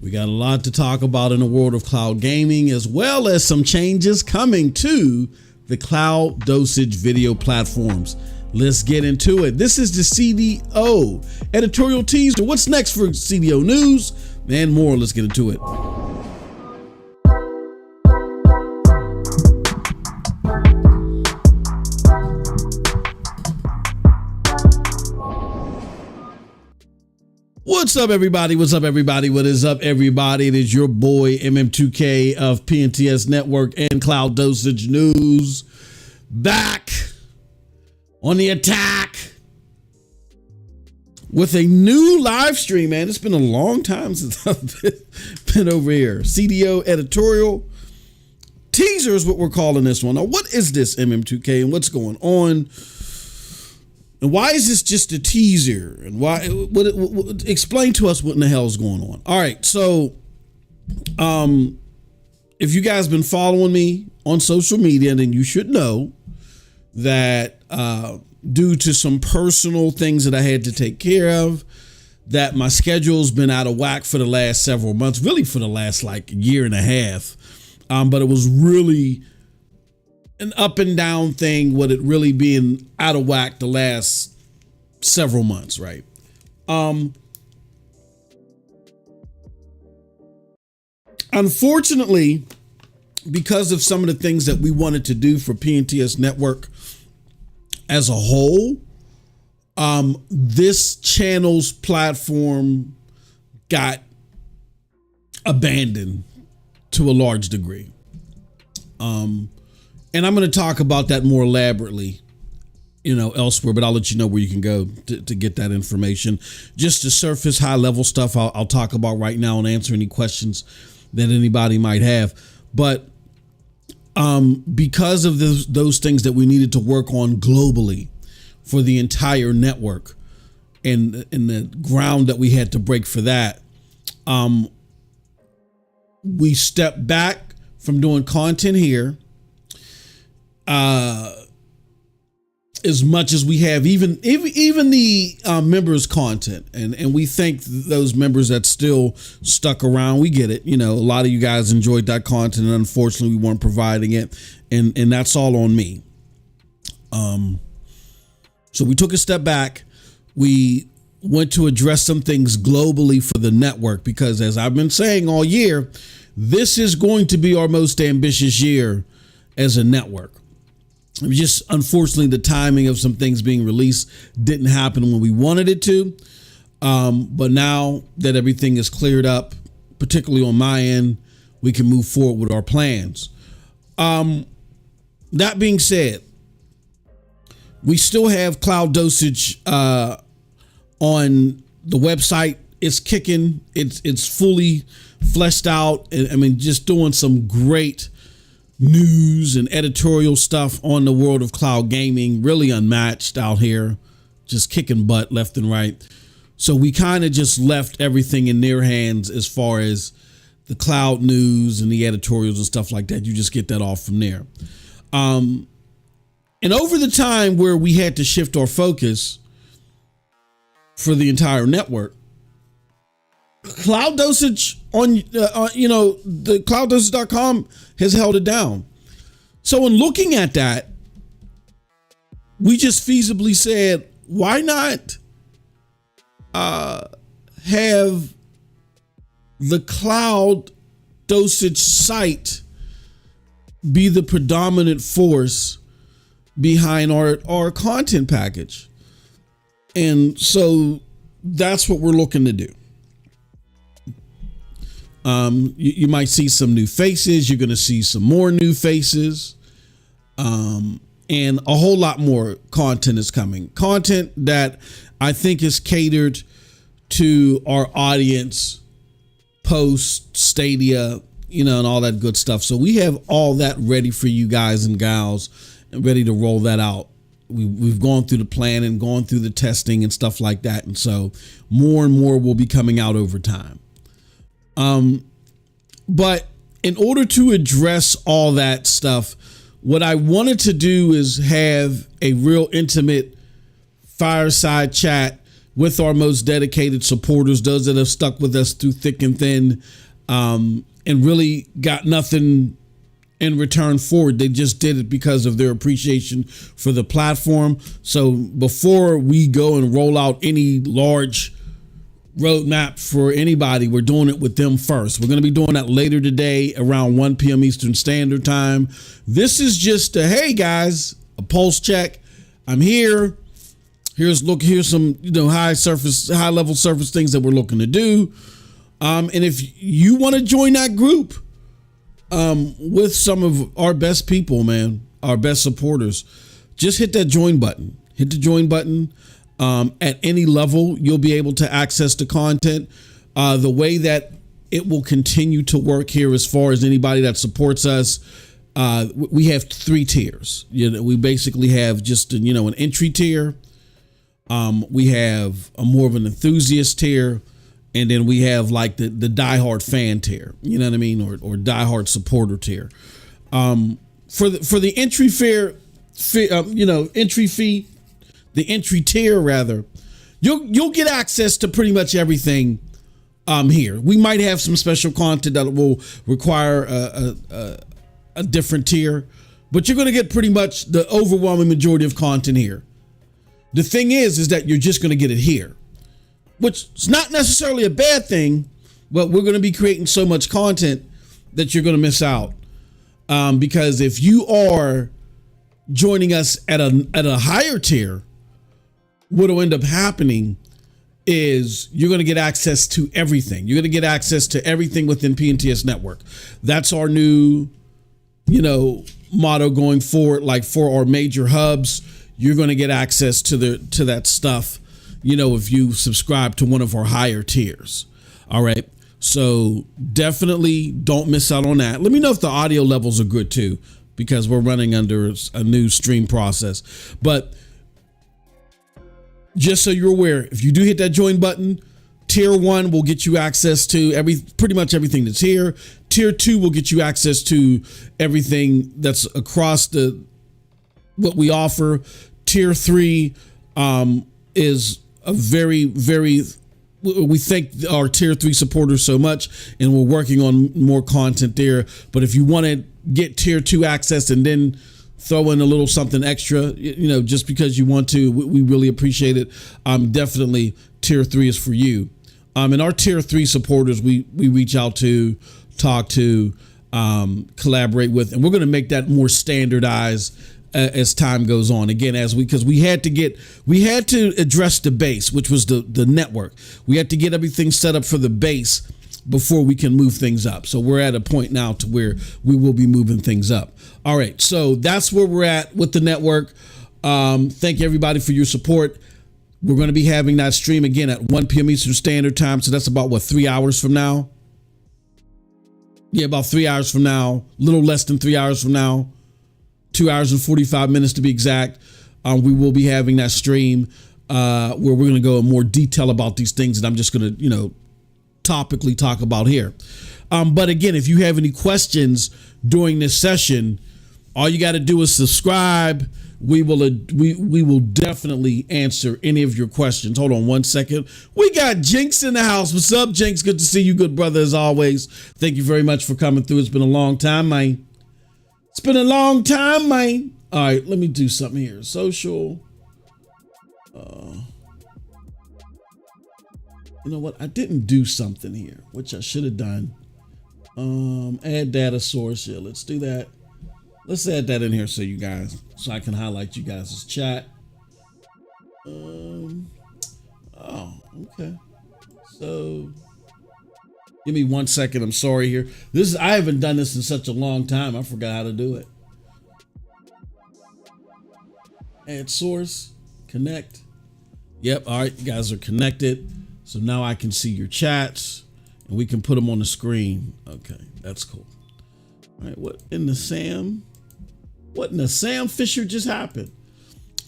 We got a lot to talk about in the world of cloud gaming, as well as some changes coming to the CloudDosage video platforms. Let's get into it. This is the CDO editorial teaser. What's next for CDO news and more? Let's get into it. What's up, everybody? What's up, everybody? What is up, everybody? It is your boy MM2K of PNTS Network and CloudDosage News, back on the attack with a new live stream, man. It's been a long time since I've been over here. CDO editorial teaser is what we're calling this one. Now, what is this, MM2K, and what's going on? And why is this just a teaser? And why? What, explain to us what in the hell is going on. All right, so if you guys been following me on social media, then you should know that due to some personal things that I had to take care of, that my schedule's been out of whack for the last several months, really for the last like year and a half. But it was really an up and down thing with it really being out of whack the last several months, right? Unfortunately, because of some of the things that we wanted to do for PNTS Network as a whole, this channel's platform got abandoned to a large degree. And I'm going to talk about that more elaborately, elsewhere, but I'll let you know where you can go to get that information. Just to surface high level stuff I'll talk about right now and answer any questions that anybody might have. But because of those things that we needed to work on globally for the entire network and the ground that we had to break for that, we stepped back from doing content here as much as we have, even the members content, and we thank those members that still stuck around. We get it. A lot of you guys enjoyed that content, and unfortunately we weren't providing it, and that's all on me. So we took a step back. We went to address some things globally for the network, because as I've been saying all year, this is going to be our most ambitious year as a network. Just unfortunately, the timing of some things being released didn't happen when we wanted it to. But now that everything is cleared up, particularly on my end, we can move forward with our plans. That being said, we still have CloudDosage on the website. It's kicking. It's fully fleshed out. I mean, just doing some great news and editorial stuff on the world of cloud gaming, really unmatched out here, just kicking butt left and right. So we kind of just left everything in their hands as far as the cloud news and the editorials and stuff like that. You just get that off from there. And over the time where we had to shift our focus for the entire network, CloudDosage on the CloudDosage.com has held it down. So in looking at that, we just feasibly said, why not have the CloudDosage site be the predominant force behind our content package? And so that's what we're looking to do. You might see some new faces. You're going to see some more new faces, and a whole lot more content is coming. Content that I think is catered to our audience post Stadia, and all that good stuff. So we have all that ready for you guys and gals, and ready to roll that out. We've gone through the plan and gone through the testing and stuff like that. And so more and more will be coming out over time. But in order to address all that stuff, what I wanted to do is have a real intimate fireside chat with our most dedicated supporters, those that have stuck with us through thick and thin, and really got nothing in return for it. They just did it because of their appreciation for the platform. So before we go and roll out any large roadmap for anybody, we're doing it with them first. We're going to be doing that later today around 1 p.m. Eastern Standard Time. This is just a, hey guys, a pulse check. I'm here. Here's some, high level surface things that we're looking to do. And if you want to join that group with some of our best people, man, our best supporters, just hit that join button. Hit the join button. At any level, you'll be able to access the content. The way that it will continue to work here, as far as anybody that supports us, we have 3 tiers. We basically have just an entry tier. We have a more of an enthusiast tier, and then we have like the diehard fan tier. You know what I mean, or diehard supporter tier. For the entry entry fee. The entry tier, rather, you'll get access to pretty much everything here. We might have some special content that will require a different tier, but you're going to get pretty much the overwhelming majority of content here. The thing is that you're just going to get it here, which is not necessarily a bad thing, but we're going to be creating so much content that you're going to miss out. Because if you are joining us at a higher tier, what will end up happening is you're going to get access to everything. You're going to get access to everything within PNTS Network. That's our new, motto going forward. Like for our major hubs, you're going to get access to that stuff, if you subscribe to one of our higher tiers. All right. So definitely don't miss out on that. Let me know if the audio levels are good too, because we're running under a new stream process. But just so you're aware, if you do hit that join button, tier 1 will get you access to pretty much everything that's here. Tier 2 will get you access to everything that's across what we offer. Tier 3 is a very, very, we thank our tier 3 supporters so much, and we're working on more content there. But if you want to get tier 2 access and then throw in a little something extra, just because you want to, we really appreciate it. Definitely tier 3 is for you. And our tier 3 supporters, we reach out to, talk to, collaborate with, and we're going to make that more standardized as time goes on. Again, because we had to address the base, which was the network. We had to get everything set up for the base before we can move things up. So we're at a point now to where we will be moving things up. All right, so that's where we're at with the network. Thank you everybody for your support. We're going to be having that stream again at 1 p.m. Eastern Standard Time. So that's about 3 hours from now? Yeah, about 3 hours from now, a little less than 3 hours from now, 2 hours and 45 minutes to be exact. We will be having that stream where we're going to go in more detail about these things that I'm just going to, topically talk about here. But again, if you have any questions during this session, all you got to do is subscribe. We will definitely answer any of your questions. Hold on 1 second. We got Jinx in the house. What's up, Jinx? Good to see you, good brother, as always. Thank you very much for coming through. It's been a long time, man. It's been a long time, man. All right, let me do something here. Social. You know what? I didn't do something here, which I should have done. Add data source. Yeah, let's do that. Let's add that in here so I can highlight you guys' chat. Oh, okay. So give me 1 second. I'm sorry here. I haven't done this in such a long time. I forgot how to do it. Add source, connect. Yep. All right. You guys are connected. So now I can see your chats and we can put them on the screen. Okay. That's cool. All right. What in the Sam Fisher just happened?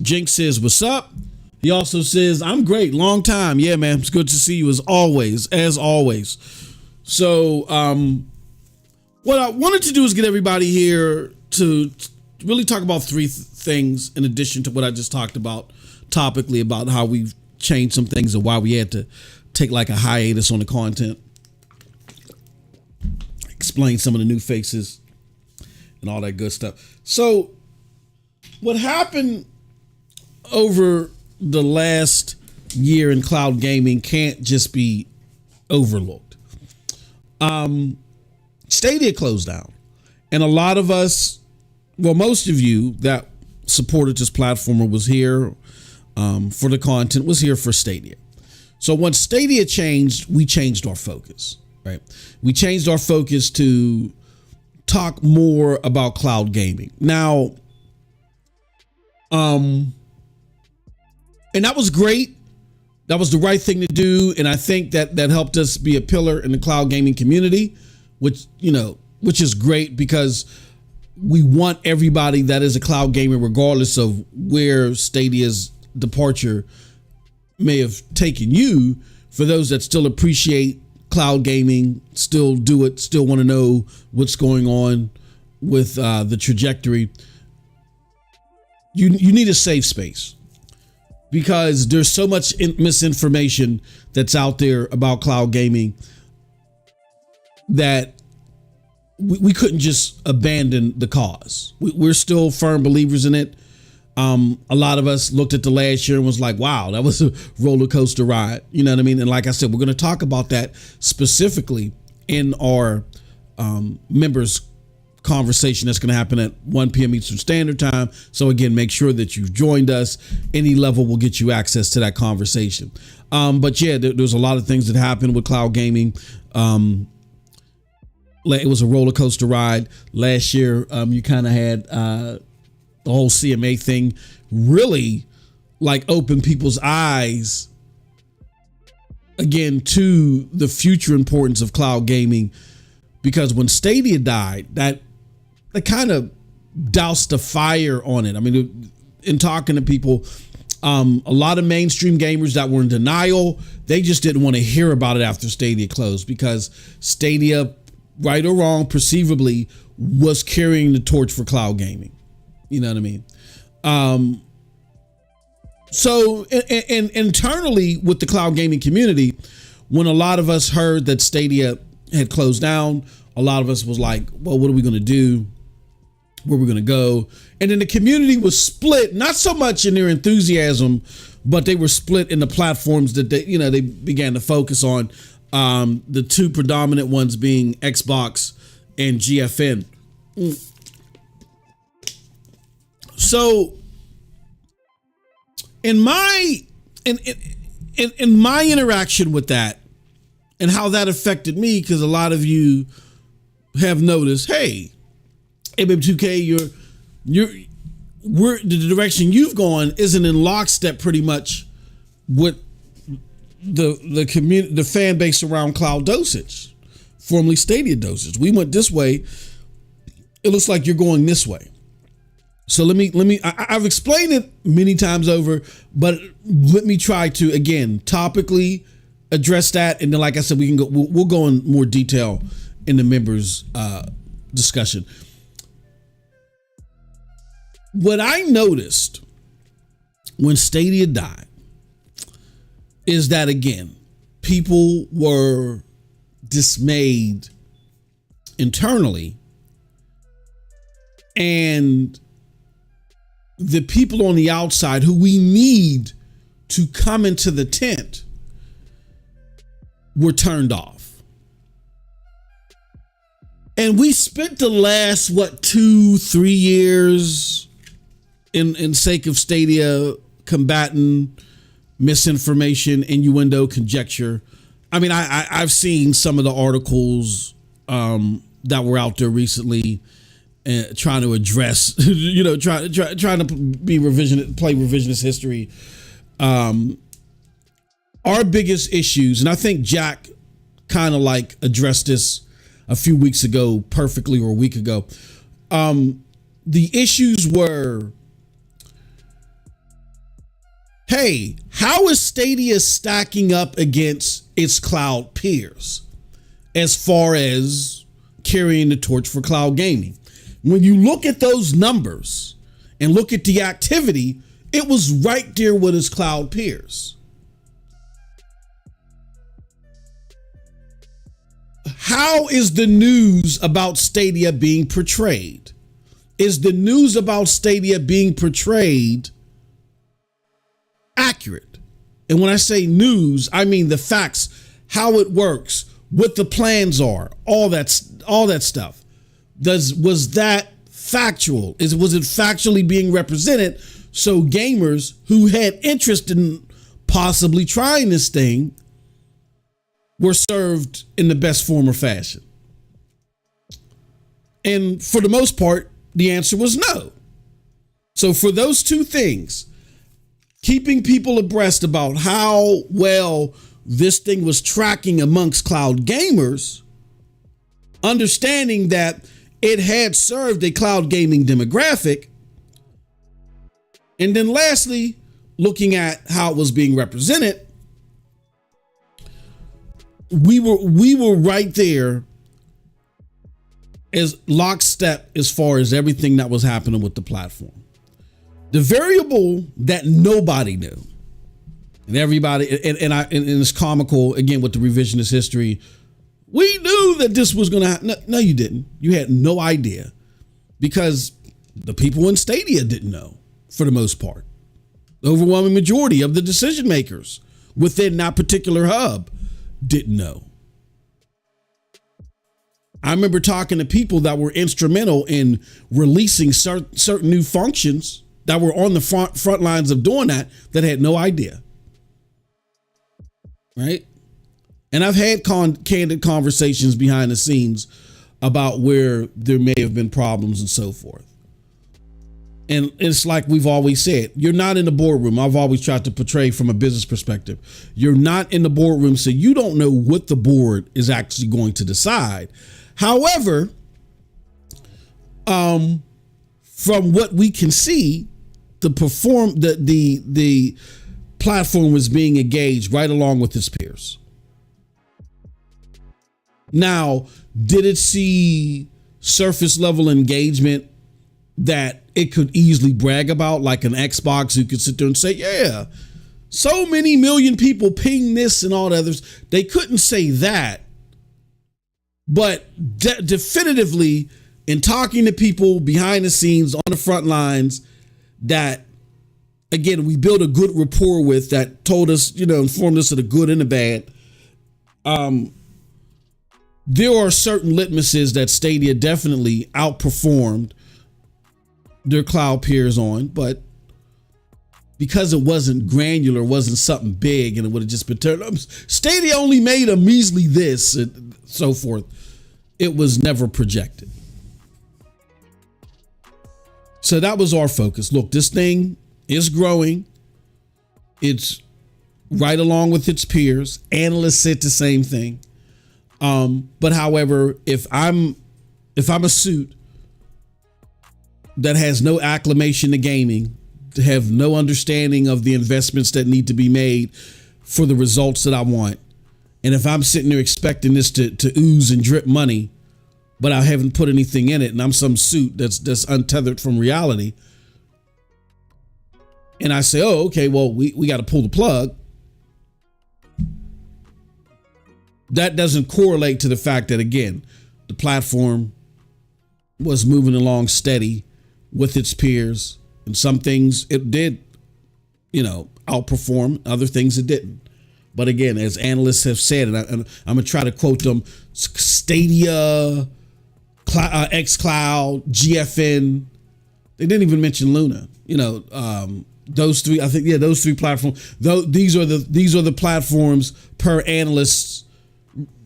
Jinx says, what's up? He also says, I'm great. Long time. Yeah, man. It's good to see you as always. So, what I wanted to do is get everybody here to really talk about three things in addition to what I just talked about topically about how we've change some things and why we had to take like a hiatus on the content. Explain some of the new faces and all that good stuff. So what happened over the last year in cloud gaming can't just be overlooked. Stadia closed down, and a lot of us, well, most of you that supported this platform or was here for the content was here for Stadia. So once Stadia changed, we changed our focus, right? We changed our focus to talk more about cloud gaming. Now, and that was great. That was the right thing to do. And I think that helped us be a pillar in the cloud gaming community, which is great because we want everybody that is a cloud gamer, regardless of where Stadia's departure may have taken you, for those that still appreciate cloud gaming, still do it, still want to know what's going on with the trajectory. You need a safe space, because there's so much misinformation that's out there about cloud gaming that we couldn't just abandon the cause. We're still firm believers in it. A lot of us looked at the last year and was like, wow, that was a roller coaster ride. You know what I mean? And like I said, we're going to talk about that specifically in our members conversation that's going to happen at 1 p.m. Eastern Standard Time. So again, make sure that you've joined us. Any level will get you access to that conversation. But yeah, there's a lot of things that happened with cloud gaming. It was a roller coaster ride last year. You kind of had the whole CMA thing really like open people's eyes again to the future importance of cloud gaming, because when Stadia died, that kind of doused the fire on it. I mean, in talking to people, a lot of mainstream gamers that were in denial, they just didn't want to hear about it after Stadia closed, because Stadia, right or wrong, perceivably was carrying the torch for cloud gaming. You know what I mean? So and internally with the cloud gaming community, when a lot of us heard that Stadia had closed down, a lot of us was like, well, what are we going to do? Where we're going to go? And then the community was split, not so much in their enthusiasm, but they were split in the platforms that they began to focus on. The two predominant ones being Xbox and GFN. So in my interaction with that and how that affected me, because a lot of you have noticed, hey, MM2K, the direction you've gone isn't in lockstep pretty much with the community, the fan base around CloudDosage, formerly Stadia Dosage. We went this way. It looks like you're going this way. So I've explained it many times over, but let me try to, again, topically address that. And then, like I said, we'll go in more detail in the members discussion. What I noticed when Stadia died is that, again, people were dismayed internally, and the people on the outside who we need to come into the tent were turned off. And we spent the last, 2-3 years in sake of Stadia combating misinformation, innuendo, conjecture. I mean, I've seen some of the articles that were out there recently trying to address, trying to be play revisionist history. Our biggest issues, and I think Jack kind of like addressed this a few weeks ago perfectly, or a week ago. The issues were, hey, how is Stadia stacking up against its cloud peers as far as carrying the torch for cloud gaming? When you look at those numbers and look at the activity, it was right there with its cloud peers. how is the news about Stadia being portrayed? Is the news about Stadia being portrayed accurate? And when I say news, I mean the facts, how it works, what the plans are, all that stuff. Was that factual? Was it factually being represented? So gamers who had interest in possibly trying this thing were served in the best form or fashion. And for the most part, the answer was no. So for those two things, keeping people abreast about how well this thing was tracking amongst cloud gamers, understanding that it had served a cloud gaming demographic, and then lastly, looking at how it was being represented, we were right there as lockstep as far as everything that was happening with the platform. The variable that nobody knew, and everybody, and it's comical again with the revisionist history. We knew that this was going to happen. No, you didn't. You had no idea, because the people in Stadia didn't know for the most part. The overwhelming majority of the decision makers within that particular hub didn't know. I remember talking to people that were instrumental in releasing certain new functions that were on the front lines of doing that had no idea. Right? And I've had candid conversations behind the scenes about where there may have been problems and so forth. And it's like we've always said, you're not in the boardroom. I've always tried to portray from a business perspective. You're not in the boardroom, so you don't know what the board is actually going to decide. However, from what we can see, the platform was being engaged right along with its peers. Now, did it see surface level engagement that it could easily brag about, like an Xbox who could sit there and say, yeah, so many million people ping this and all the others? They couldn't say that. But definitively, in talking to people behind the scenes on the front lines that, again, we built a good rapport with, that told us, informed us of the good and the bad. There are certain litmuses that Stadia definitely outperformed their cloud peers on, but because it wasn't granular, wasn't something big, and it would have just been turned up. Stadia only made a measly this and so forth. It was never projected. So that was our focus. Look, this thing is growing. It's right along with its peers. Analysts said the same thing. But however, if I'm a suit that has no acclimation to gaming, to have no understanding of the investments that need to be made for the results that I want, and if I'm sitting there expecting this to ooze and drip money, but I haven't put anything in it, and I'm some suit that's untethered from reality, and I say, oh, okay, well, we got to pull the plug. That doesn't correlate to the fact that, again, the platform was moving along steady with its peers, and some things it did, outperform, other things it didn't. But again, as analysts have said, and I'm going to try to quote them, Stadia, Xcloud, GFN, they didn't even mention Luna. Those three, I think, those three platforms. These are the platforms per analyst's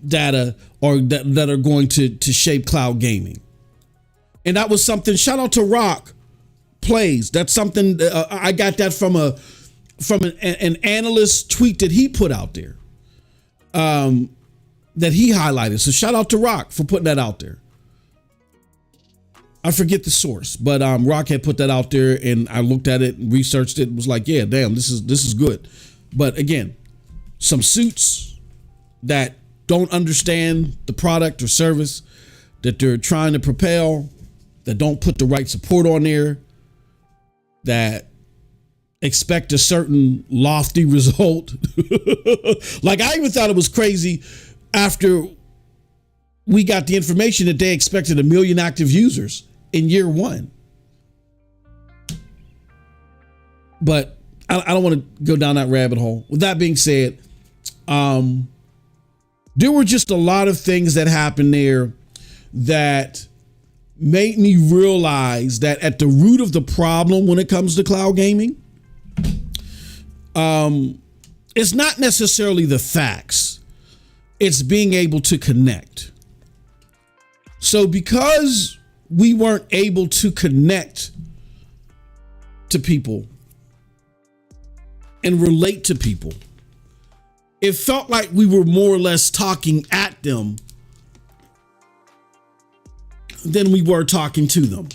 data that are going to shape cloud gaming. And that was something. Shout out to Rock Plays. That's something I got that from an analyst tweet that he put out there, that he highlighted. So shout out to Rock for putting that out there. I forget the source, but Rock had put that out there, and I looked at it and researched it and was like, yeah, damn, this is good. But again, some suits that don't understand the product or service that they're trying to propel, that don't put the right support on there, that expect a certain lofty result. Like, I even thought it was crazy after we got the information that they expected 1 million active users in year one. But I don't want to go down that rabbit hole. With that being said, there were just a lot of things that happened there that made me realize that at the root of the problem when it comes to cloud gaming, it's not necessarily the facts. It's being able to connect. So because we weren't able to connect to people and relate to people, it felt like we were more or less talking at them than we were talking to them.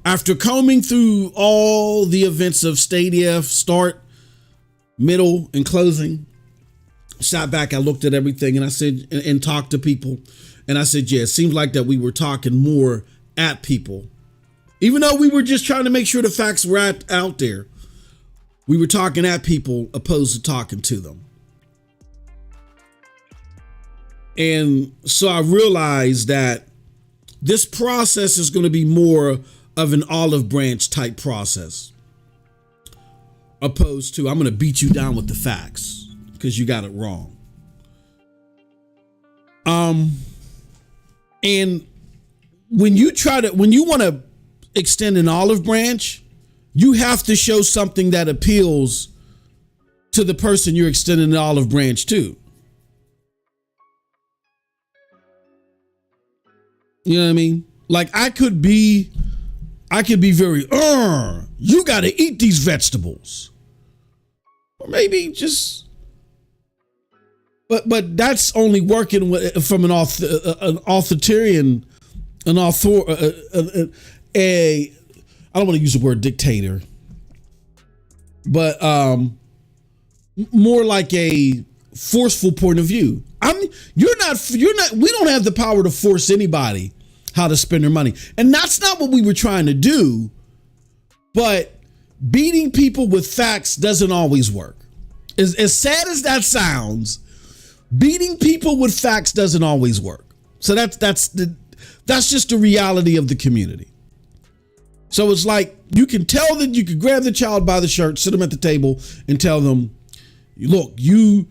After combing through all the events of Stadia, start, middle, and closing, sat back, I looked at everything, and I said, and talked to people, and I said, yeah, it seems like that we were talking more at people. Even though we were just trying to make sure the facts were out there, we were talking at people opposed to talking to them. And so I realized that this process is going to be more of an olive branch type process, opposed to I'm going to beat you down with the facts because you got it wrong. And when you want to extend an olive branch, you have to show something that appeals to the person you're extending the olive branch to. You know what I mean? Like I could be very, you got to eat these vegetables. Or maybe just, but that's only working from an authoritarian, I don't want to use the word dictator, but more like a forceful point of view. We don't have the power to force anybody how to spend their money. And that's not what we were trying to do. But beating people with facts doesn't always work. As sad as that sounds, beating people with facts doesn't always work. So that's just the reality of the community. So it's like you can tell that you could grab the child by the shirt, sit them at the table, and tell them, look, you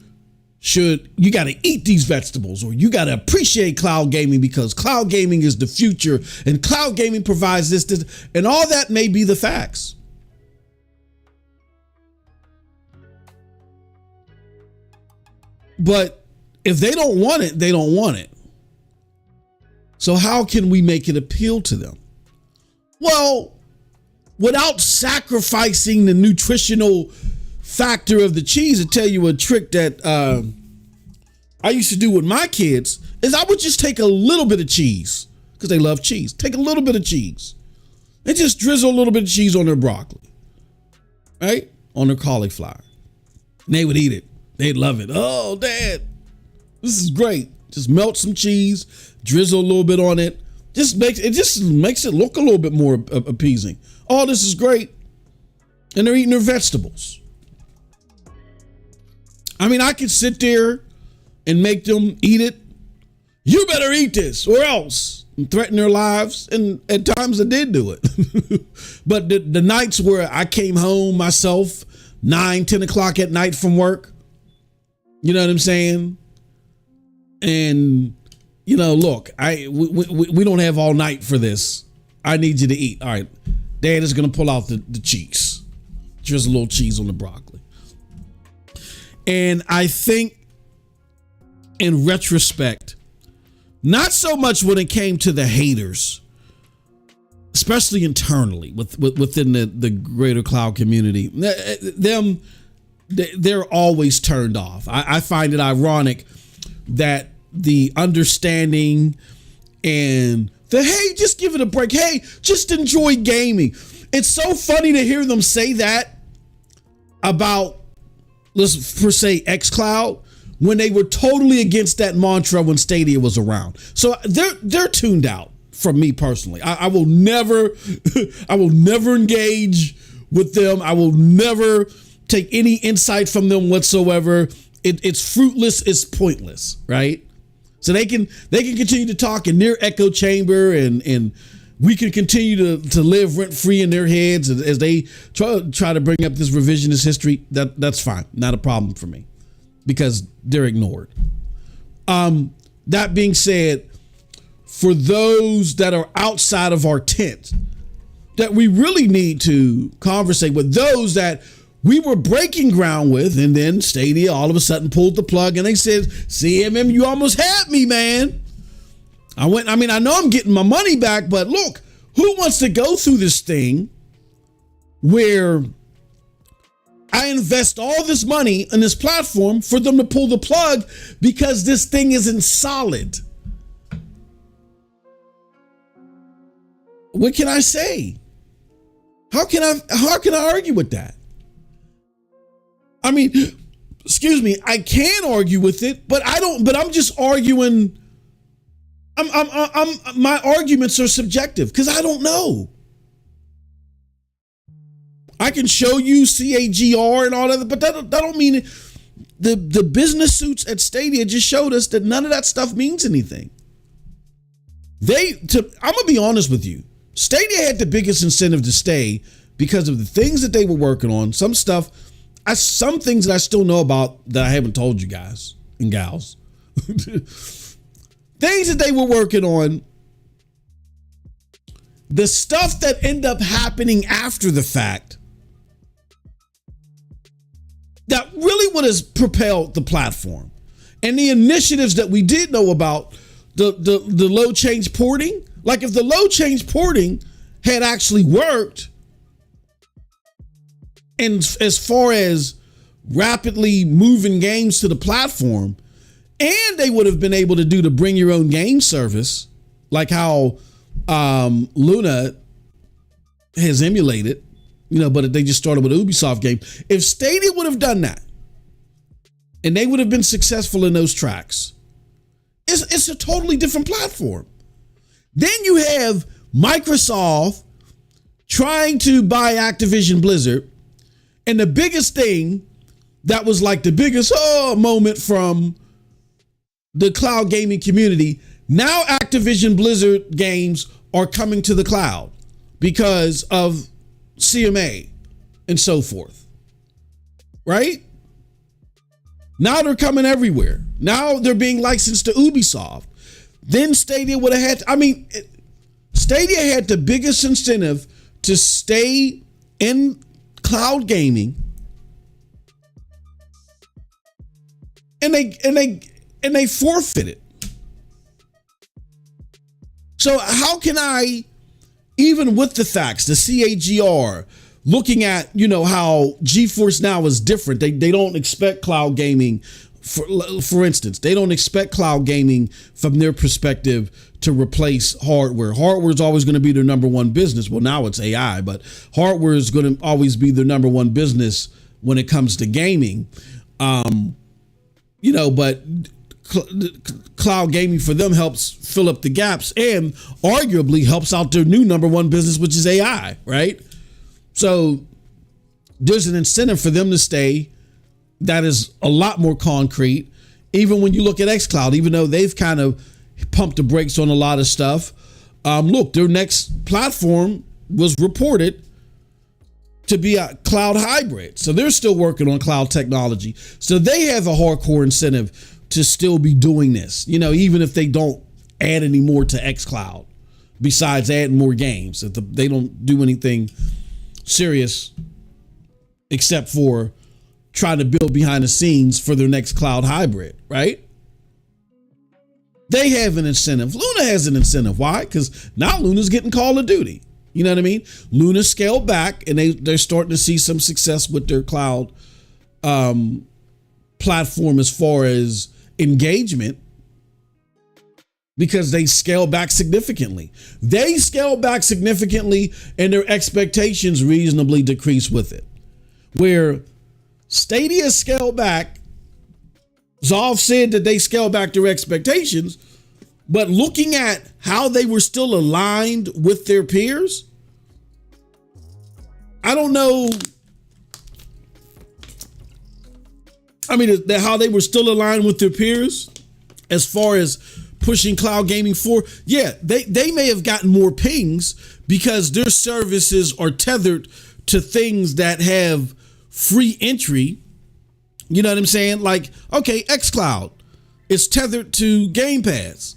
got to eat these vegetables, or you got to appreciate cloud gaming because cloud gaming is the future and cloud gaming provides this, and all that may be the facts. But if they don't want it, they don't want it. So how can we make it appeal to them? Well, without sacrificing the nutritional factor of the cheese, to tell you a trick that I used to do with my kids is I would just take a little bit of cheese because they love cheese. Take a little bit of cheese and just drizzle a little bit of cheese on their broccoli, right? On their cauliflower. And they would eat it. They'd love it. Oh, Dad, this is great. Just melt some cheese, drizzle a little bit on it. Just makes it look a little bit more appeasing. Oh, this is great. And they're eating their vegetables. I mean, I could sit there and make them eat it. You better eat this or else, and threaten their lives. And at times I did do it. But the nights where I came home myself, 9-10 o'clock at night from work, you know what I'm saying? And, you know, look, we don't have all night for this. I need you to eat. All right, Dad is going to pull out the cheese. Just a little cheese on the broccoli. And I think in retrospect, not so much when it came to the haters, especially internally within the greater cloud community, they're always turned off. I find it ironic that the understanding and the, hey, just give it a break. Hey, just enjoy gaming. It's so funny to hear them say that about, let's per se, Xcloud, when they were totally against that mantra when Stadia was around. So they're tuned out from me personally. I will never engage with them. I will never take any insight from them whatsoever. It's fruitless. It's pointless, right? So they can continue to talk in their echo chamber, and we can continue to live rent free in their heads as they try to bring up this revisionist history. That's fine, not a problem for me, because they're ignored. That being said, for those that are outside of our tent, that we really need to conversate with, those that we were breaking ground with, and then Stadia all of a sudden pulled the plug and they said, CMM, you almost had me, man. I know I'm getting my money back, but look, who wants to go through this thing where I invest all this money in this platform for them to pull the plug because this thing isn't solid? What can I say? How can I argue with that? I mean, excuse me, I can argue with it, but I'm just arguing. My arguments are subjective because I don't know. I can show you CAGR and all that, but that don't mean it. The business suits at Stadia just showed us that none of that stuff means anything. I'm gonna be honest with you. Stadia had the biggest incentive to stay because of the things that they were working on. Some things that I still know about that I haven't told you guys and gals. Things that they were working on. The stuff that end up happening after the fact that really would have propelled the platform. And the initiatives that we did know about, the load change porting. Like if the load change porting had actually worked, and as far as rapidly moving games to the platform, and they would have been able to do the bring your own game service, like how Luna has emulated, but they just started with Ubisoft game. If Stadia would have done that, and they would have been successful in those tracks, it's a totally different platform. Then you have Microsoft trying to buy Activision Blizzard, and the biggest thing that was like the biggest moment from the cloud gaming community, now Activision Blizzard games are coming to the cloud because of CMA and so forth, right? Now they're coming everywhere. Now they're being licensed to Ubisoft. Then Stadia would have had, Stadia had the biggest incentive to stay in cloud gaming, and they forfeited. So how can I, even with the facts, the CAGR, looking at how Geforce now is different, they don't expect cloud gaming, for instance, they don't expect cloud gaming from their perspective to replace hardware. Hardware is always going to be their number one business. Well, now it's AI, but hardware is going to always be their number one business when it comes to gaming. But cloud gaming for them helps fill up the gaps and arguably helps out their new number one business, which is AI, right? So there's an incentive for them to stay that is a lot more concrete. Even when you look at Xcloud, even though they've kind of pumped the brakes on a lot of stuff, look, their next platform was reported to be a cloud hybrid. So they're still working on cloud technology. So they have a hardcore incentive to still be doing this, even if they don't add any more to Xcloud, besides adding more games. If they don't do anything serious except for trying to build behind the scenes for their next cloud hybrid, right? They have an incentive. Luna has an incentive. Why? Because now Luna's getting Call of Duty. You know what I mean? Luna scaled back, and they're starting to see some success with their cloud platform as far as engagement, because they scaled back significantly. They scaled back significantly, and their expectations reasonably decreased with it. Where Stadia scaled back, Zolf said that they scaled back their expectations, but looking at how they were still aligned with their peers, I don't know. How they were still aligned with their peers, as far as pushing cloud gaming for, yeah, they may have gotten more pings because their services are tethered to things that have free entry. You know what I'm saying? Like, okay, Xcloud is tethered to Game Pass.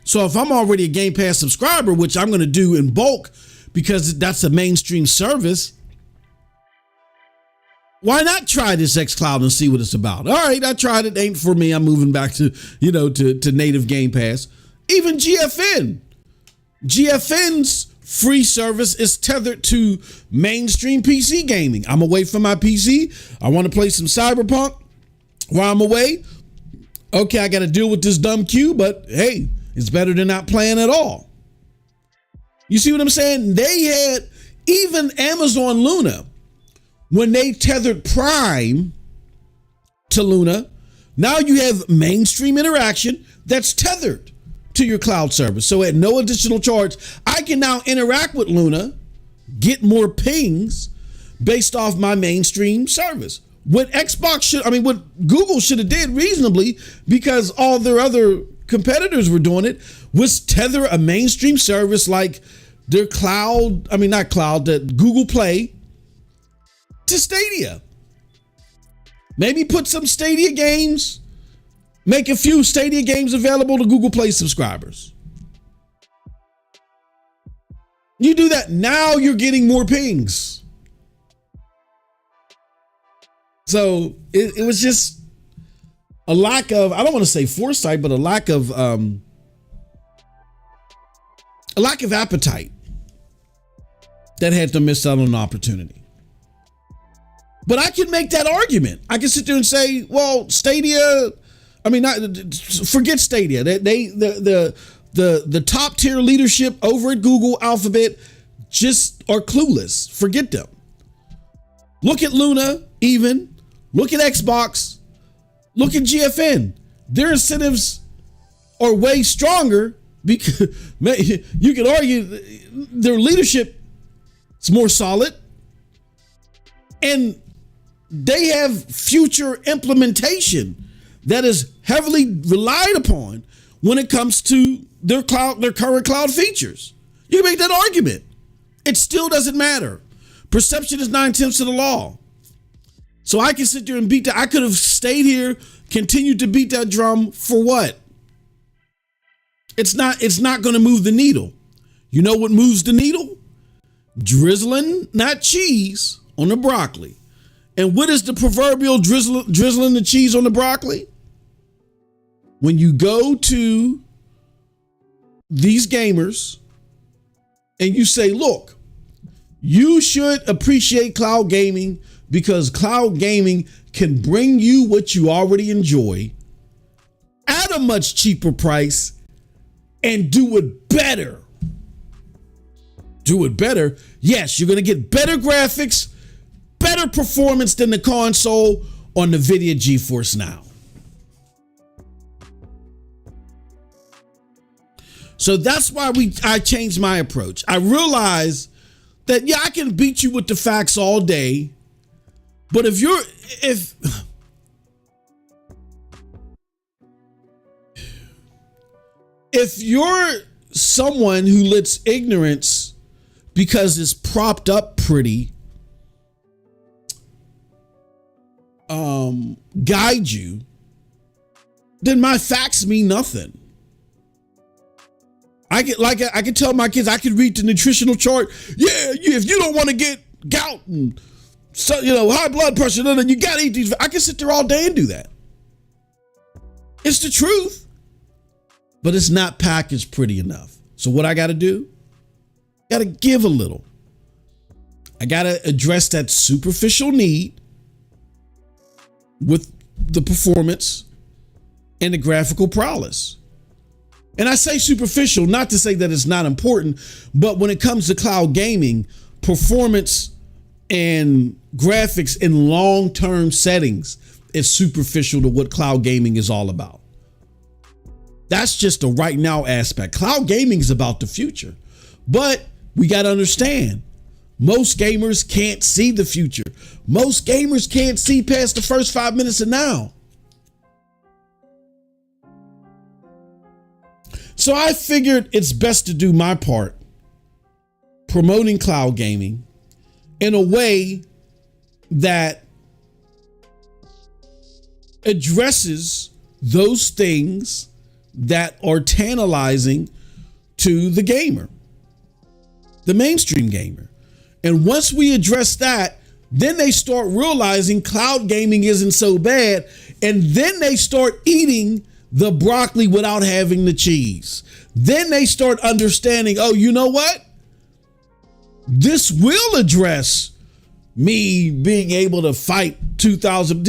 So if I'm already a Game Pass subscriber, which I'm going to do in bulk because that's a mainstream service, why not try this Xcloud and see what it's about? All right, I tried it. Ain't for me. I'm moving back to, to native Game Pass. Even GFN's free service is tethered to mainstream PC gaming. I'm away from my PC. I want to play some Cyberpunk while I'm away. Okay, I got to deal with this dumb queue, but hey, it's better than not playing at all. You see what I'm saying? They had even Amazon Luna, when they tethered Prime to Luna, now you have mainstream interaction that's tethered to your cloud service. So at no additional charge, I can now interact with Luna, get more pings based off my mainstream service. What Google should have did reasonably, because all their other competitors were doing it, was tether a mainstream service like their the Google Play to Stadia. Maybe put some Stadia games, make a few Stadia games available to Google Play subscribers. You do that, now you're getting more pings. So it was just a lack of, I don't want to say foresight, but a lack of appetite that had to miss out on an opportunity. But I can make that argument. I can sit there and say, well, Stadia, forget Stadia. The top tier leadership over at Google, Alphabet, just are clueless. Forget them. Look at Luna, even. Look at Xbox. Look at GFN. Their incentives are way stronger because you could argue their leadership is more solid. And they have future implementation that is heavily relied upon when it comes to their current cloud features. You can make that argument. It still doesn't matter. Perception is 9/10 of the law. So I can sit there and beat that. I could have stayed here, continued to beat that drum for what? It's not going to move the needle. You know what moves the needle? Drizzling, not cheese, on the broccoli. And what is the proverbial drizzling the cheese on the broccoli? When you go to these gamers and you say, look, you should appreciate cloud gaming because cloud gaming can bring you what you already enjoy at a much cheaper price and do it better. Do it better. Yes, you're going to get better graphics, better performance than the console on Nvidia Geforce now. So that's why I changed my approach. I realized that, yeah, I can beat you with the facts all day, but if you're someone who lets ignorance, because it's propped up pretty, guide you, then my facts mean nothing. I can tell my kids, I can read the nutritional chart. Yeah, if you don't want to get gout and high blood pressure, then you got to eat these. I can sit there all day and do that. It's the truth, but it's not packaged pretty enough. So what I got to do? Got to give a little. I got to address that superficial need with the performance and the graphical prowess. And I say superficial, not to say that it's not important, but when it comes to cloud gaming, performance and graphics in long-term settings is superficial to what cloud gaming is all about. That's just the right now aspect. Cloud gaming is about the future, but we got to understand, most gamers can't see the future. Most gamers can't see past the first 5 minutes of now. So I figured it's best to do my part promoting cloud gaming in a way that addresses those things that are tantalizing to the gamer, the mainstream gamer. And once we address that, then they start realizing cloud gaming isn't so bad. And then they start eating the broccoli without having the cheese. Then they start understanding, oh, you know what? This will address me being able to fight 2,000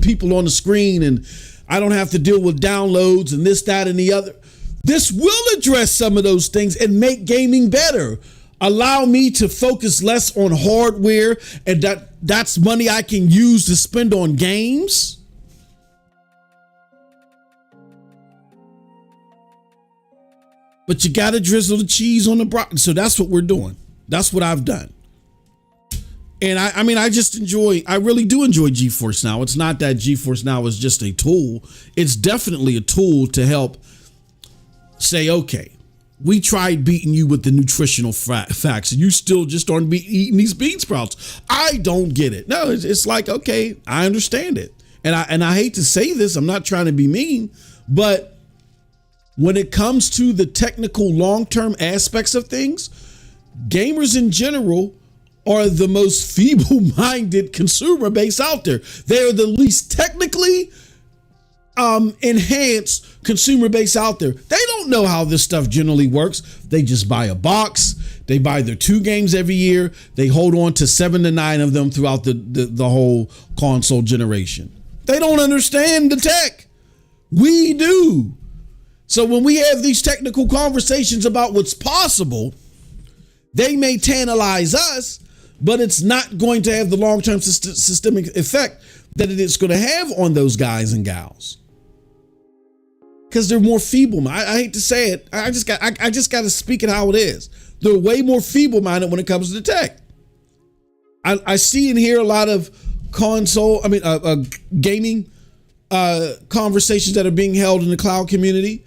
people on the screen, and I don't have to deal with downloads and this, that, and the other. This will address some of those things and make gaming better. Allow me to focus less on hardware, and that's money I can use to spend on games. But you got to drizzle the cheese on the broccoli. So that's what we're doing. That's what I've done. And I really do enjoy Geforce Now. It's not that Geforce Now is just a tool. It's definitely a tool to help say, okay, we tried beating you with the nutritional facts, and you still just aren't eating these bean sprouts. I don't get it. No, it's like, okay, I understand it. And I hate to say this, I'm not trying to be mean, but when it comes to the technical long-term aspects of things, gamers in general are the most feeble-minded consumer base out there. They are the least technically enhanced consumer base out there. They don't know how this stuff generally works. They just buy a box. They buy their 2 games every year. They hold on to 7 to 9 of them throughout the whole console generation. They don't understand the tech. We do. So when we have these technical conversations about what's possible, they may tantalize us, but it's not going to have the long-term systemic effect that it is going to have on those guys and gals, because they're more feeble. I hate to say it. I just got to speak it how it is. They're way more feeble-minded when it comes to tech. I see and hear a lot of gaming conversations that are being held in the cloud community,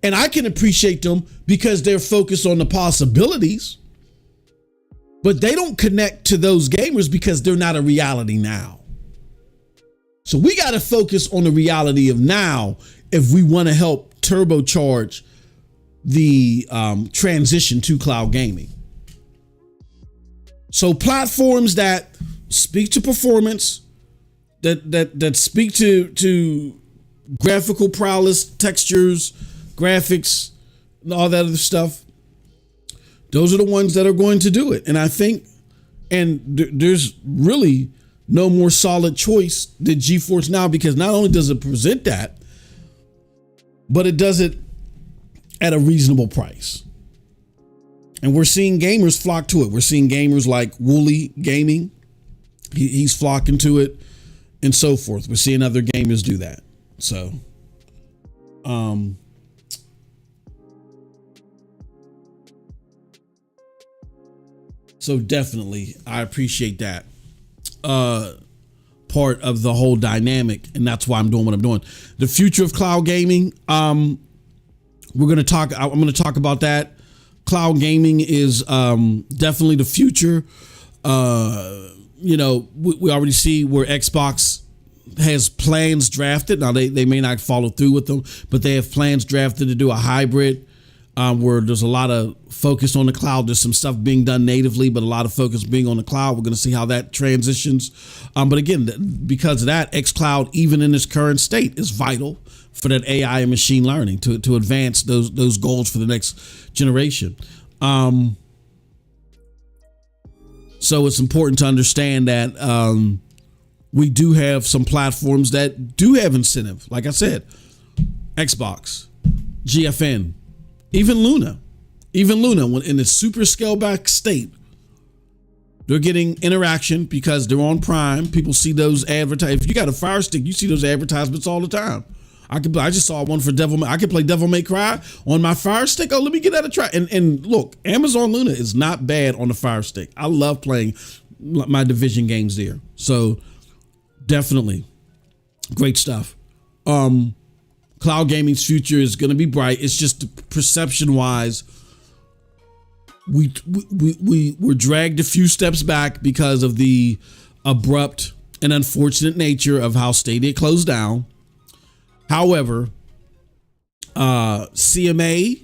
and I can appreciate them because they're focused on the possibilities. But they don't connect to those gamers because they're not a reality now. So we got to focus on the reality of now if we want to help turbocharge the transition to cloud gaming. So platforms that speak to performance, that speak to graphical prowess, textures, graphics, and all that other stuff. Those are the ones that are going to do it. And I think, there's really no more solid choice than Geforce Now, because not only does it present that, but it does it at a reasonable price. And we're seeing gamers flock to it. We're seeing gamers like Wooly Gaming. He's flocking to it and so forth. We're seeing other gamers do that. So, So definitely, I appreciate that part of the whole dynamic, and that's why I'm doing what I'm doing. The future of cloud gaming, I'm going to talk about that. Cloud gaming is definitely the future. We already see where Xbox has plans drafted. Now they may not follow through with them, but they have plans drafted to do a hybrid. Where there's a lot of focus on the cloud. There's some stuff being done natively, but a lot of focus being on the cloud. We're going to see how that transitions. But again, because of that, Xcloud, even in its current state, is vital for that AI and machine learning to advance those goals for the next generation. So it's important to understand that we do have some platforms that do have incentive. Like I said, Xbox, GFN, even Luna, when in its super scaled back state, they're getting interaction because they're on Prime. People see those advertisements. If you got a Fire Stick, you see those advertisements all the time. I just saw one for I could play Devil May Cry on my Fire Stick. Oh, let me get that a try. And look, Amazon Luna is not bad on the Fire Stick. I love playing my Division games there. So definitely great stuff. Cloud gaming's future is going to be bright. It's just perception wise, we're dragged a few steps back because of the abrupt and unfortunate nature of how Stadia closed down. However, CMA,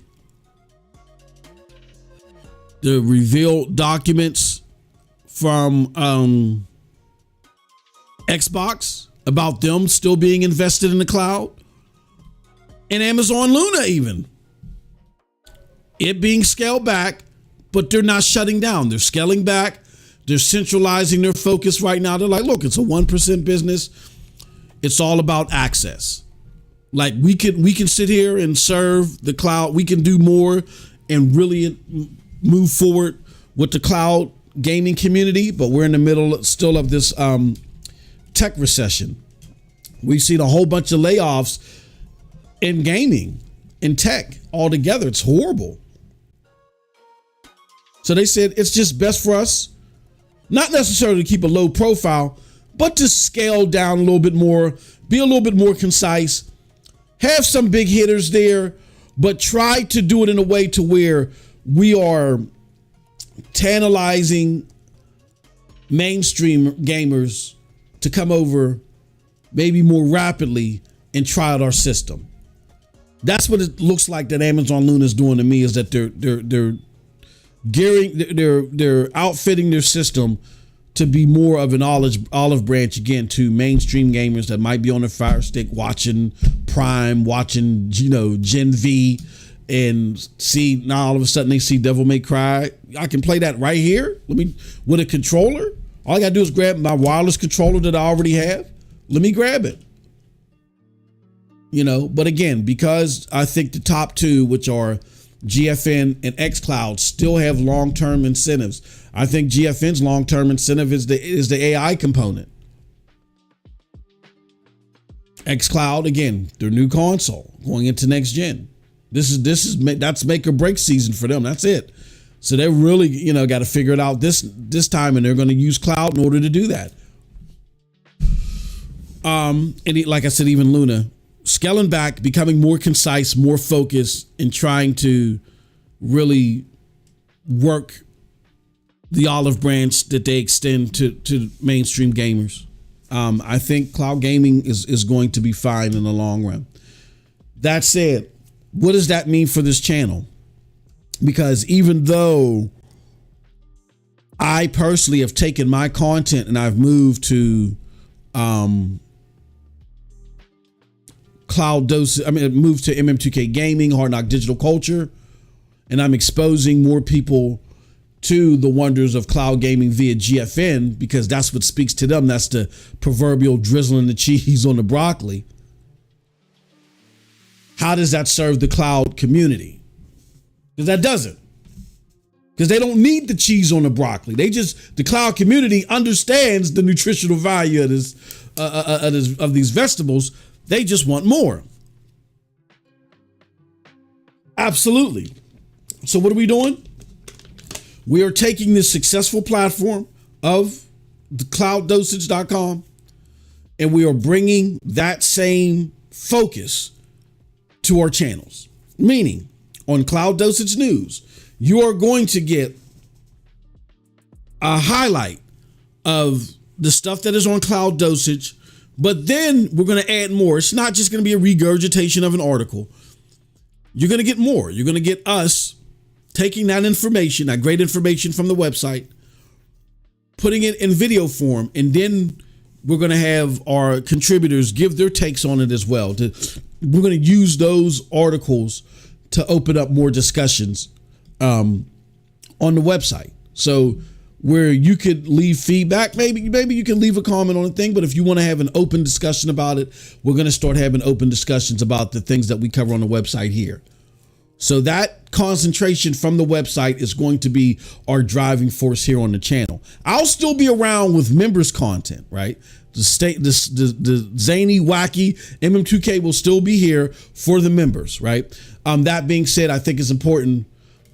the revealed documents from Xbox about them still being invested in the cloud, and Amazon Luna even, it being scaled back, but they're not shutting down. They're scaling back. They're centralizing their focus right now. They're like, look, it's a 1% business. It's all about access. Like we can sit here and serve the cloud. We can do more and really move forward with the cloud gaming community, but we're in the middle still of this tech recession. We've seen a whole bunch of layoffs in gaming, in tech altogether. It's horrible. So they said it's just best for us, not necessarily to keep a low profile, but to scale down a little bit more, be a little bit more concise, have some big hitters there, but try to do it in a way to where we are tantalizing mainstream gamers to come over maybe more rapidly and try out our system. That's what it looks like that Amazon Luna is doing to me, is that they're outfitting their system to be more of an olive branch again to mainstream gamers that might be on their Fire Stick watching Prime, watching Gen V, and see now all of a sudden they see Devil May Cry. I can play that right here. With a controller. All I gotta do is grab my wireless controller that I already have. Let me grab it. But again, because I think the top two, which are GFN and Xcloud, still have long-term incentives. I think GFN's long-term incentive is the AI component. Xcloud, again, their new console going into next gen. That's make or break season for them. That's it. So they really, got to figure it out this time, and they're going to use cloud in order to do that. Like I said, even Luna, scaling back, becoming more concise, more focused, and trying to really work the olive branch that they extend to mainstream gamers. I think cloud gaming is going to be fine in the long run. That said, what does that mean for this channel? Because even though I personally have taken my content and I've moved to moved to MM2K Gaming, Hard Knock Digital Culture, and I'm exposing more people to the wonders of cloud gaming via GFN, because that's what speaks to them. That's the proverbial drizzling the cheese on the broccoli. How does that serve the cloud community? Because that doesn't. Because they don't need the cheese on the broccoli. The cloud community understands the nutritional value of these vegetables. They just want more. Absolutely. So what are we doing? We are taking this successful platform of the CloudDosage.com, and we are bringing that same focus to our channels. Meaning, on Cloud Dosage News, you are going to get a highlight of the stuff that is on Cloud Dosage, but then we're going to add more. It's not just going to be a regurgitation of an article. You're going to get more. You're going to get us taking that information, that great information from the website, putting it in video form, and then we're going to have our contributors give their takes on it as well. We're going to use those articles to open up more discussions on the website. So where you could leave feedback, maybe you can leave a comment on a thing, but if you want to have an open discussion about it, we're going to start having open discussions about the things that we cover on the website here. So that concentration from the website is going to be our driving force here on the channel. I'll still be around with members content, right? The zany, wacky MM2K will still be here for the members, right? That being said, I think it's important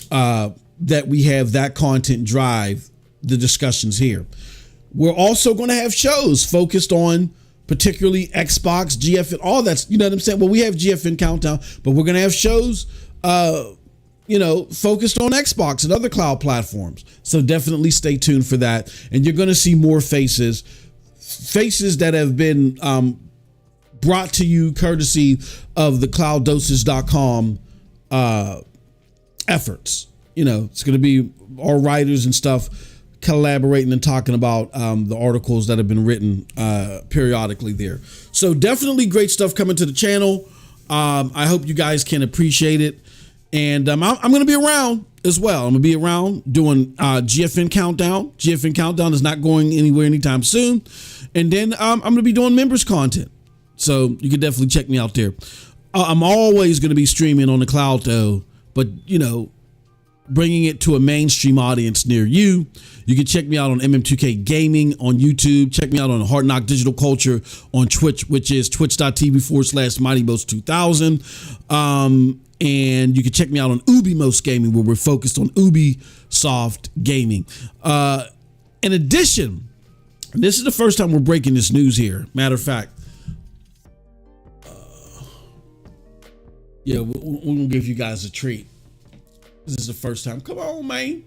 that we have that content drive the discussions here. We're also going to have shows focused on particularly Xbox, GFN, all that's, you know what I'm saying? Well, we have GFN Countdown, but we're going to have shows, focused on Xbox and other cloud platforms. So definitely stay tuned for that. And you're going to see more faces that have been brought to you courtesy of the CloudDosage.com efforts. It's going to be our writers and stuff collaborating and talking about the articles that have been written periodically there. So definitely great stuff coming to the channel. I hope you guys can appreciate it. And I'm going to be around as well. I'm going to be around doing GFN Countdown. GFN Countdown is not going anywhere anytime soon. And then I'm going to be doing members content. So you can definitely check me out there. I'm always going to be streaming on the cloud though, but bringing it to a mainstream audience near you. You can check me out on MM2K Gaming on YouTube. Check me out on Hard Knock Digital Culture on Twitch, which is twitch.tv/MightyMost2000. And you can check me out on UbiMost Gaming, where we're focused on Ubisoft gaming. In addition, this is the first time we're breaking this news here. Matter of fact, we're going to give you guys a treat. This is the first time. Come on, man.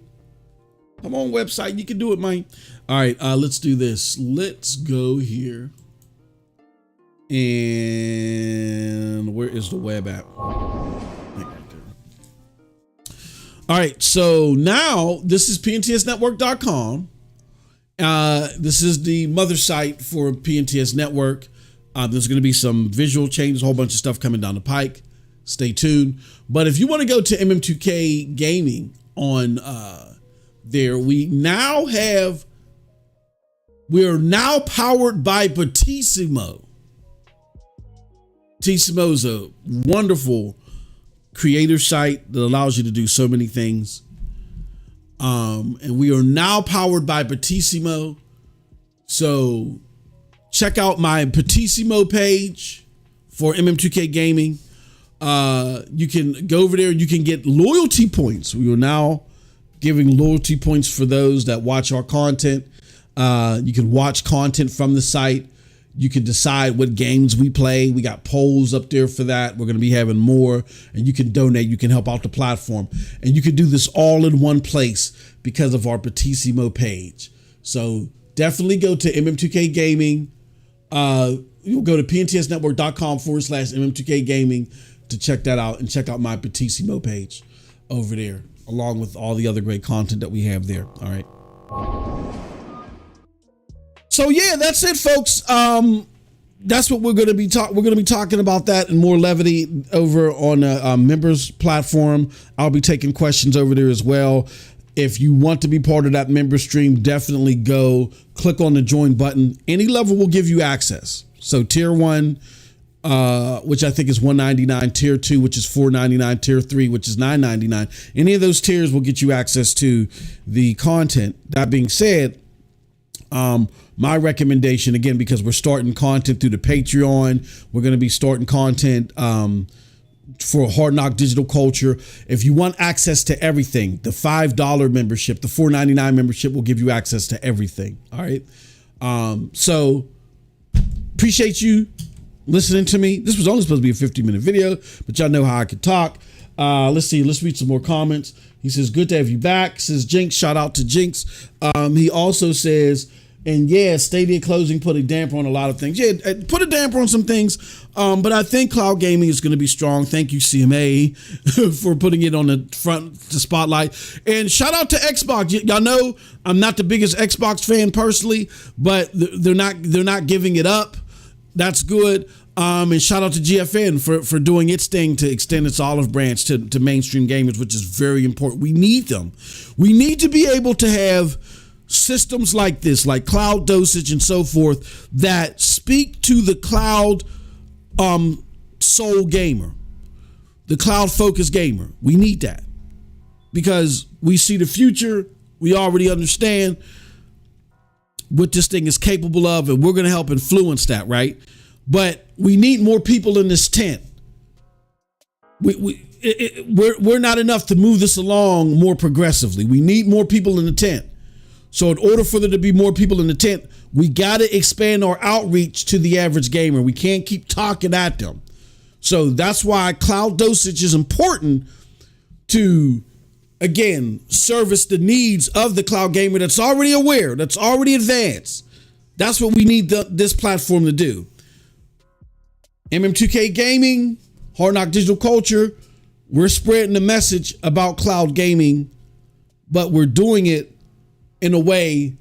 Come on, website. You can do it, man. All right, let's do this. Let's go here. And where is the web app? All right, so now this is PNTSnetwork.com. This is the mother site for PNTS Network. There's going to be some visual changes, a whole bunch of stuff coming down the pike. Stay tuned. But if you want to go to MM2K Gaming on there, we are now powered by Batissimo. Batissimo is a wonderful creator site that allows you to do so many things. And we are now powered by Batissimo. So check out my Batissimo page for MM2K Gaming. You can go over there. You can get loyalty points. We are now giving loyalty points for those that watch our content. You can watch content from the site. You can decide what games we play. We got polls up there for that. We're going to be having more, and you can donate. You can help out the platform, and you can do this all in one place because of our Batissimo page. So definitely go to MM2K Gaming. You'll go to pntsnetwork.com/MM2K Gaming to check that out, and check out my Batissimo page over there, along with all the other great content that we have there. All right. So yeah, that's it, folks. That's what we're going to be talking about that and more levity over on a members platform. I'll be taking questions over there as well. If you want to be part of that member stream, definitely go click on the join button. Any level will give you access. So tier 1, which I think is $199, tier 2, which is $499, tier 3, which is $999. Any of those tiers will get you access to the content. That being said, my recommendation, again, because we're starting content through the Patreon, we're going to be starting content for Hard Knock Digital Culture. If you want access to everything, the $5 membership, the $4.99 membership will give you access to everything. All right. So appreciate you listening to me. This was only supposed to be a 50-minute video, but y'all know how I could talk. Let's see. Let's read some more comments. He says, good to have you back. Says Jinx. Shout out to Jinx. He also says, and yeah, Stadia closing put a damper on a lot of things. Yeah, put a damper on some things. But I think cloud gaming is going to be strong. Thank you, CMA, for putting it on the front, the spotlight. And shout out to Xbox. Y'all know I'm not the biggest Xbox fan personally, but they're not giving it up. That's good. And shout out to GFN for doing its thing to extend its olive branch to mainstream gamers, which is very important. We need them. We need to be able to have systems like this, like CloudDosage and so forth, that speak to the cloud soul gamer, the cloud focused gamer. We need that because we see the future. We already understand what this thing is capable of, and we're going to help influence that, right? But we need more people in this tent. We're not enough to move this along more progressively. We need more people in the tent. So in order for there to be more people in the tent, we got to expand our outreach to the average gamer. We can't keep talking at them. So that's why CloudDosage is important to, again, service the needs of the cloud gamer that's already aware, that's already advanced. That's what we need this platform to do. MM2K Gaming, Hard Knock Digital Culture, we're spreading the message about cloud gaming, but we're doing it in a way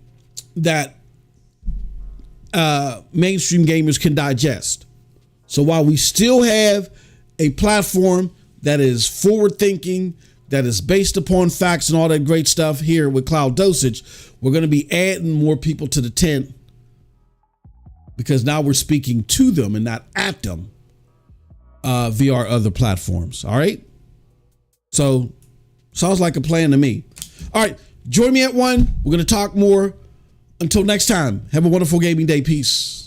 that mainstream gamers can digest. So while we still have a platform that is forward thinking, that is based upon facts and all that great stuff here with CloudDosage, we're going to be adding more people to the tent because now we're speaking to them and not at them via our other platforms. All right. So sounds like a plan to me. All right. Join me at 1. We're going to talk more. Until next time, have a wonderful gaming day. Peace.